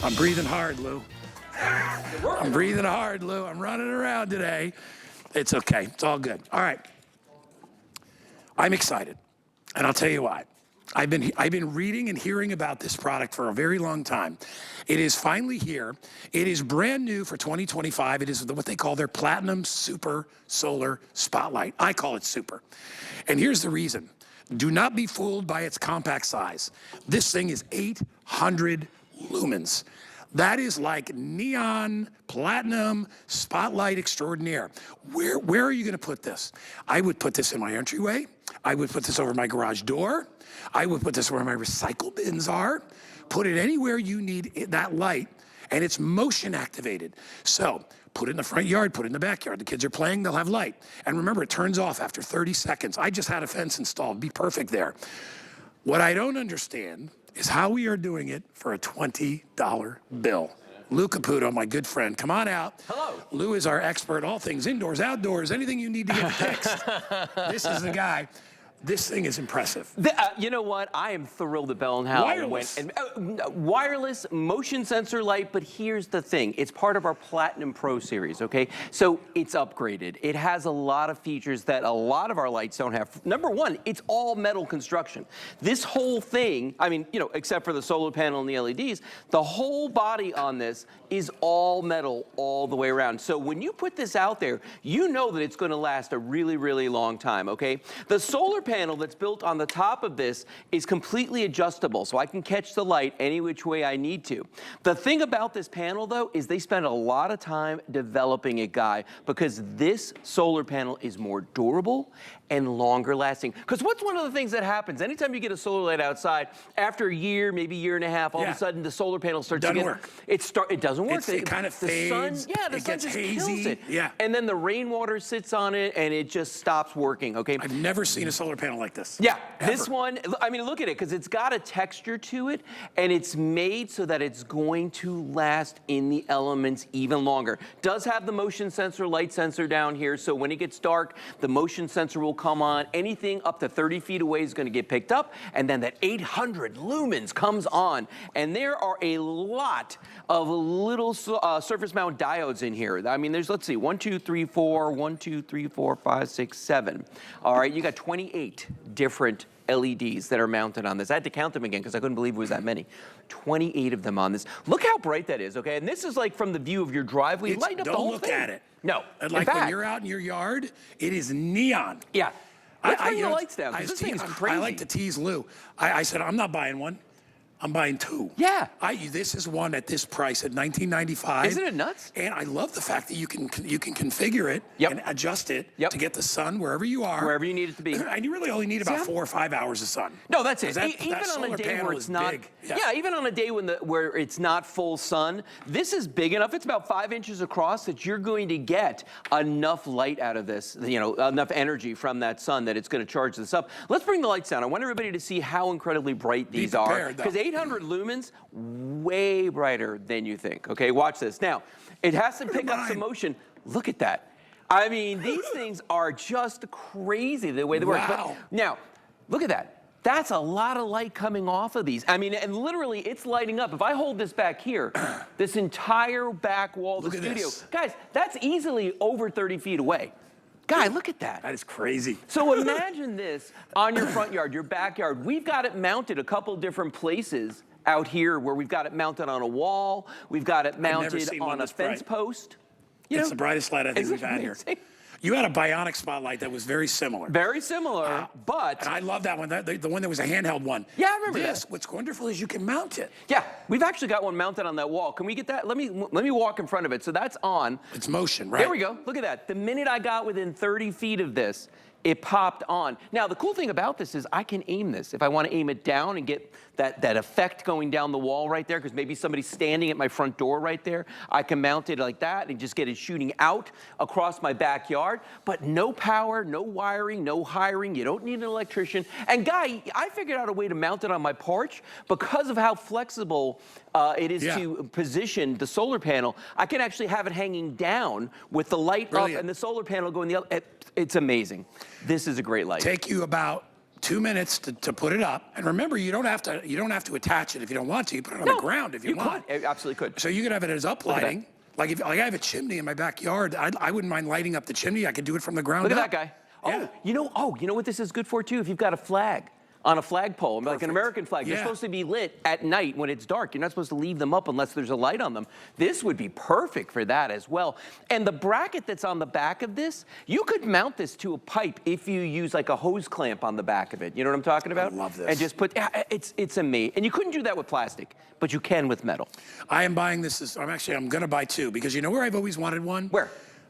I'm breathing hard, Lou. I'm breathing hard, Lou. I'm running around today. It's okay. It's all good. All right. I'm excited, and I'll tell you why. I've been reading and hearing about this product for a very long time. It is finally here. It is brand new for 2025. It is what they call their Platinum Super Solar Spotlight. I call it Super. And here's the reason. Do not be fooled by its compact size. This thing is 800 lumens. That is like neon, platinum, spotlight extraordinaire. Where are you gonna put this? I would put this in my entryway. I would put this over my garage door. I would put this where my recycle bins are. Put it anywhere you need that light, and it's motion activated. So put it in the front yard, put it in the backyard. The kids are playing, they'll have light. And remember, it turns off after 30 seconds. I just had a fence installed, be perfect there. What I don't understand is how we are doing it for a $20 bill. Lou Caputo, my good friend, come on out. Hello. Lou is our expert, all things indoors, outdoors, anything you need to get fixed. This is the guy. This thing is impressive. You know what? I am thrilled that Bell+Howell Wireless. wireless motion sensor light, but here's the thing. It's part of our Platinum Pro series, okay? So it's upgraded. It has a lot of features that a lot of our lights don't have. Number one, it's all metal construction. This whole thing, I mean, you know, except for the solar panel and the LEDs, the whole body on this is all metal all the way around. So when you put this out there, you know that it's gonna last a really, really long time, okay? The solar panel that's built on the top of this is completely adjustable, so I can catch the light any which way I need to. The thing about this panel, though, is they spend a lot of time developing it, Guy, because this solar panel is more durable and longer lasting. Because what's one of the things that happens? Anytime you get a solar light outside, after a year, maybe a year and a half, all of a sudden the solar panel starts to get... It doesn't work. It kind of fades. The sun gets just hazy. kills it. Yeah. And then the rainwater sits on it and it just stops working, okay? I've never seen a solar panel like this. Yeah, ever. This one, I mean, look at it, because it's got a texture to it, and it's made so that it's going to last in the elements even longer. Does have the motion sensor, light sensor down here, so when it gets dark, the motion sensor will come on. Anything up to 30 feet away is going to get picked up, and then that 800 lumens comes on, and there are a lot of little surface mount diodes in here. I mean, there's, let's see, 1, 2, 3, 4, 1, 2, 3, 4, 5, 6, 7. All right, you got 28 different LEDs that are mounted on this. I had to count them again because I couldn't believe it was that many. 28 of them on this. Look how bright that is, okay? And this is like from the view of your driveway. Light up the whole thing. Don't look at it. No. And like when you're out in your yard, it is neon. Yeah. Let's bring the lights down, because this thing is crazy. I like to tease Lou. I said, I'm not buying one. I'm buying two. Yeah. This is one at this price at $19.95. Isn't it nuts? And I love the fact that you can configure it and adjust it to get the sun wherever you are. Wherever you need it to be. And you really only need about 4 or 5 hours of sun. No, that's it. Even on a day where it's not big. Even on a day where it's not full sun, this is big enough. It's about 5 inches across that you're going to get enough light out of this, you know, enough energy from that sun that it's going to charge this up. Let's bring the lights down. I want everybody to see how incredibly bright these are. Because 800 lumens, way brighter than you think. Okay, watch this. Now, it has to pick up some motion. Look at that. I mean, these things are just crazy the way they work. But now, look at that. That's a lot of light coming off of these. I mean, and literally, it's lighting up. If I hold this back here, this entire back wall of the studio, guys, that's easily over 30 feet away. Guy, look at that. That is crazy. So imagine this on your front yard, your backyard. We've got it mounted a couple different places out here where we've got it mounted on a wall. We've got it mounted on a fence post. It's the brightest light I think we've had here. You had a Bionic Spotlight that was very similar. Very similar, but... And I love that one, the one that was a handheld one. Yeah, I remember that. What's wonderful is you can mount it. Yeah, we've actually got one mounted on that wall. Can we get that? Let me walk in front of it. So that's on. It's motion, right? There we go. Look at that. The minute I got within 30 feet of this, it popped on. Now, the cool thing about this is I can aim this. If I want to aim it down and get that effect going down the wall right there, because maybe somebody's standing at my front door right there, I can mount it like that and just get it shooting out across my backyard. But no power, no wiring, no hiring. You don't need an electrician. And Guy, I figured out a way to mount it on my porch because of how flexible it is to position the solar panel. I can actually have it hanging down with the light up and the solar panel going the other. It's amazing. This is a great light. Take you about 2 minutes to put it up. And remember, you don't have to attach it if you don't want to. You put it on the ground if you want. Could. Absolutely could. So you could have it as up lighting. Like I have a chimney in my backyard, I wouldn't mind lighting up the chimney. I could do it from the ground Look up. at that guy. Yeah. Oh, you know what this is good for too? If you've got a flag on a flagpole, like an American flag, they're supposed to be lit at night when it's dark. You're not supposed to leave them up unless there's a light on them. This would be perfect for that as well. And the bracket that's on the back of this, you could mount this to a pipe if you use like a hose clamp on the back of it. You know what I'm talking about? I love this. And just put, it's amazing. And you couldn't do that with plastic, but you can with metal. I am buying this, I'm gonna buy 2 because you know where I've always wanted one? Where?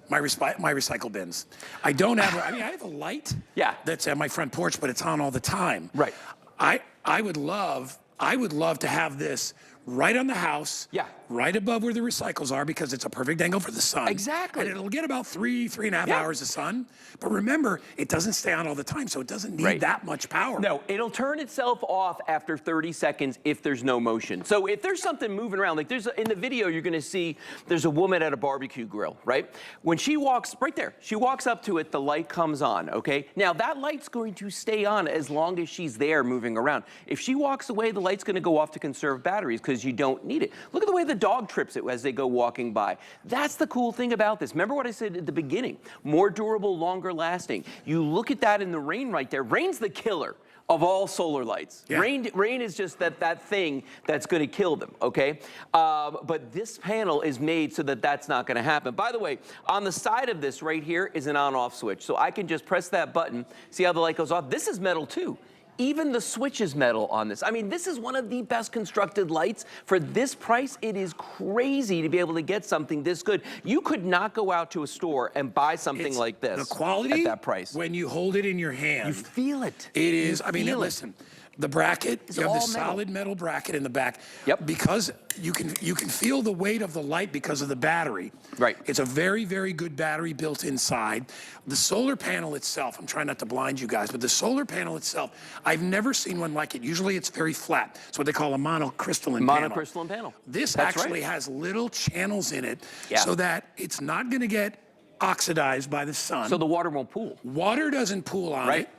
My recycle bins. I don't have, I have a light that's at my front porch, but it's on all the time. Right. I would love to have this right on the house, right above where the recycles are because it's a perfect angle for the sun. Exactly. And it'll get about 3.5 hours of sun. But remember, it doesn't stay on all the time, so it doesn't need that much power. No, it'll turn itself off after 30 seconds if there's no motion. So if there's something moving around, like in the video, you're gonna see there's a woman at a barbecue grill, right? When she walks, right there, she walks up to it, the light comes on, okay? Now that light's going to stay on as long as she's there moving around. If she walks away, the light's gonna go off to conserve batteries because you don't need it. Look at the way the dog trips it as they go walking by. That's the cool thing about this. Remember what I said at the beginning? More durable, longer lasting. You look at that in the rain right there. Rain's the killer of all solar lights. Yeah. Rain is just that thing that's going to kill them, okay? But this panel is made so that that's not going to happen. By the way, on the side of this right here is an on-off switch. So I can just press that button, see how the light goes off. This is metal too. Even the switch is metal on this. I mean, this is one of the best constructed lights. For this price, it is crazy to be able to get something this good. You could not go out to a store and buy something like this. The quality at that price. When you hold it in your hand. You feel it. It is, listen, the bracket, you have this all metal. solid metal bracket in the back. Yep. Because you can feel the weight of the light because of the battery. Right. It's a very, very good battery built inside. The solar panel itself, I'm trying not to blind you guys, but the solar panel itself, I've never seen one like it. Usually it's very flat. It's what they call a monocrystalline panel. Monocrystalline panel. This That's actually right. has little channels in it so that it's not going to get oxidized by the sun. So the water won't pool. Water doesn't pool on it.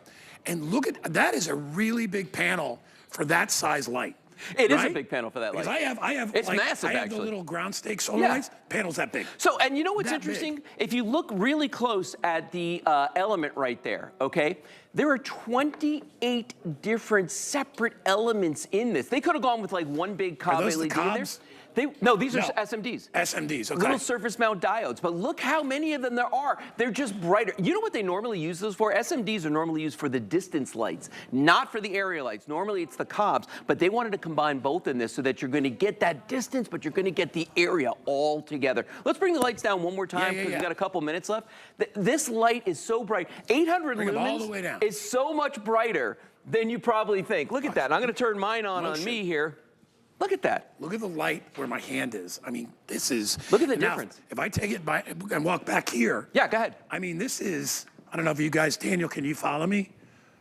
And look at, that is a really big panel for that size light. It is a big panel for that light. Because I have it's like, massive, I have actually. the little ground stake solar lights, panels that big. So, and you know what's That interesting? big. If you look really close at the element right there, okay? There are 28 different separate elements in this. They could have gone with like one big cob those the LED cobs? there. No, these are SMDs. SMDs, okay. Little surface mount diodes, but look how many of them there are. They're just brighter. You know what they normally use those for? SMDs are normally used for the distance lights, not for the area lights. Normally it's the cobs, but they wanted to combine both in this so that you're gonna get that distance, but you're gonna get the area all together. Let's bring the lights down one more time because we've got a couple minutes left. This light is so bright. 800 Bring them all the lumens way down. is so much brighter than you probably think. Look at that. I'm gonna turn mine on me here. Look at that. Look at the light where my hand is. I mean, this is. Look at the now, difference. If I take it by and walk back here. Yeah, go ahead. I mean, this is, I don't know if you guys, Daniel, can you follow me?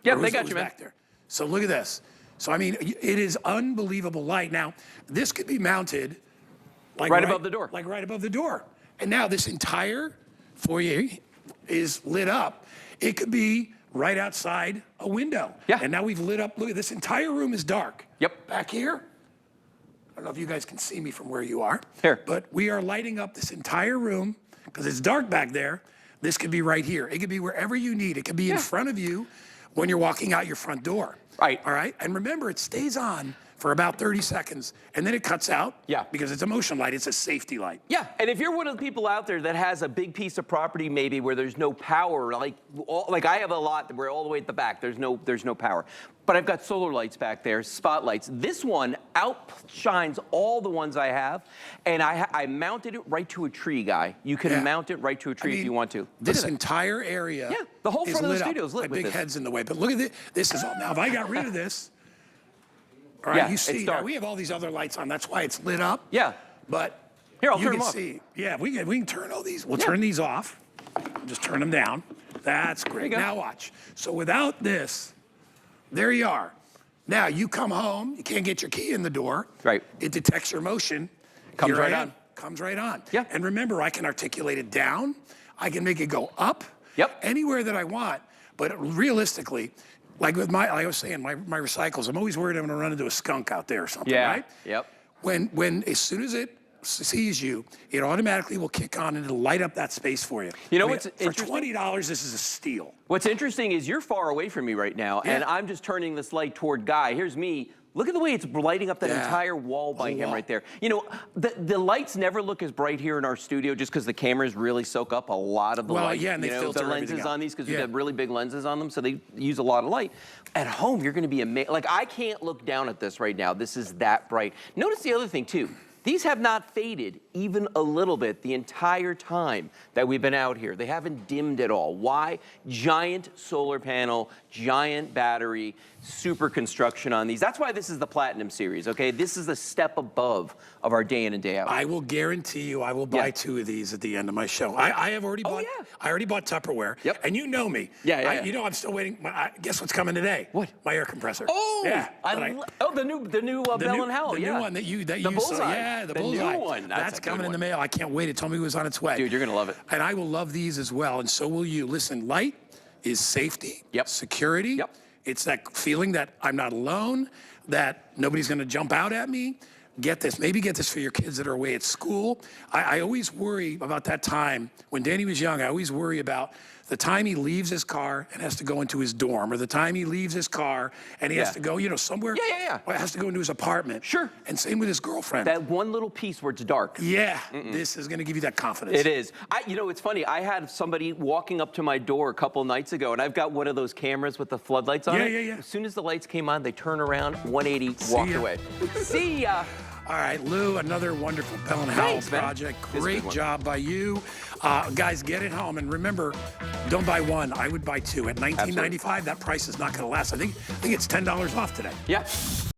Yeah, Or they who's- got who's you, man. back there? So look at this. So, I mean, it is unbelievable light. Now, this could be mounted like right above the door. Like right above the door. And now this entire foyer is lit up. It could be right outside a window. Yeah. And now we've lit up, look at this entire room is dark. Yep. Back here, I don't know if you guys can see me from where you are. Here. But we are lighting up this entire room because it's dark back there. This could be right here. It could be wherever you need. It could be in front of you when you're walking out your front door. Right. All right. And remember, it stays on for about 30 seconds and then it cuts out. Yeah. Because it's a motion light. It's a safety light. Yeah, and if you're one of the people out there that has a big piece of property maybe where there's no power, like I have a lot where all the way at the back, there's no power. But I've got solar lights back there, spotlights. This one outshines all the ones I have, and I mounted it right to a tree, Guy. You can mount it right to a tree if you want to. This entire area the whole front of the lit up. studio is lit My with big this. head's in the way. But look at this. This is all, now if I got rid of this, all right, you it's see, dark. now we have all these other lights on. That's why it's lit up. Yeah. But Here, I'll you turn can them off. see, we can turn all these. We'll turn these off. Just turn them down. That's great. go. Now watch. So without this, there you are. Now you come home, you can't get your key in the door. Right. It detects your motion. Comes Here I right am. on. Comes right on. Yeah. And remember, I can articulate it down. I can make it go up. Yep. Anywhere that I want. But realistically, like like I was saying, my recycles, I'm always worried I'm gonna run into a skunk out there or something, Yeah. right? Yep. When as soon as it sees you, it automatically will kick on and it'll light up that space for you. You know I mean, what's for interesting? $20, this is a steal. What's interesting is you're far away from me right now, and I'm just turning this light toward Guy. Here's me. Look at the way it's lighting up that entire wall by him right there. You know, the lights never look as bright here in our studio just because the cameras really soak up a lot of the light. Yeah, and they filter the lenses everything out. on these because we've got really big lenses on them, so they use a lot of light. At home, you're going to be amazed. Like, I can't look down at this right now. This is that bright. Notice the other thing, too. These have not faded even a little bit the entire time that we've been out here. They haven't dimmed at all. Why? Giant solar panel, giant battery, super construction on these. That's why this is the Platinum Series, okay? This is a step above of our day in and day out. I will guarantee you I will buy 2 of these at the end of my show. I have already bought, I already bought Tupperware. Yep. And you know me. Yeah. You know I'm still waiting. Guess what's coming today? What? My air compressor. Oh! Yeah. The new Bell+Howell, The new one that you the saw. bullseye. Yeah, the new bullseye. one. That's coming in the mail. I can't wait. It told me it was on its way. Dude, you're gonna love it. And I will love these as well, and so will you. Listen, light is safety, security. Yep. It's that feeling that I'm not alone, that nobody's gonna jump out at me. Get this, maybe get this for your kids that are away at school. I always worry about that time. When Danny was young, I always worry about the time he leaves his car and has to go into his dorm, or the time he leaves his car and he has to go, somewhere. Or has to go into his apartment. Sure. And same with his girlfriend. That one little piece where it's dark. Yeah, this is gonna give you that confidence. It is. It's funny. I had somebody walking up to my door a couple nights ago, and I've got one of those cameras with the floodlights on it. Yeah. As soon as the lights came on, they turned around, 180, walked away. See ya. All right, Lou, another wonderful Bell+Howell project. Great job by you. Guys, get it home. And remember, don't buy one. I would buy 2. At $19.95, that price is not going to last. I think it's $10 off today. Yeah.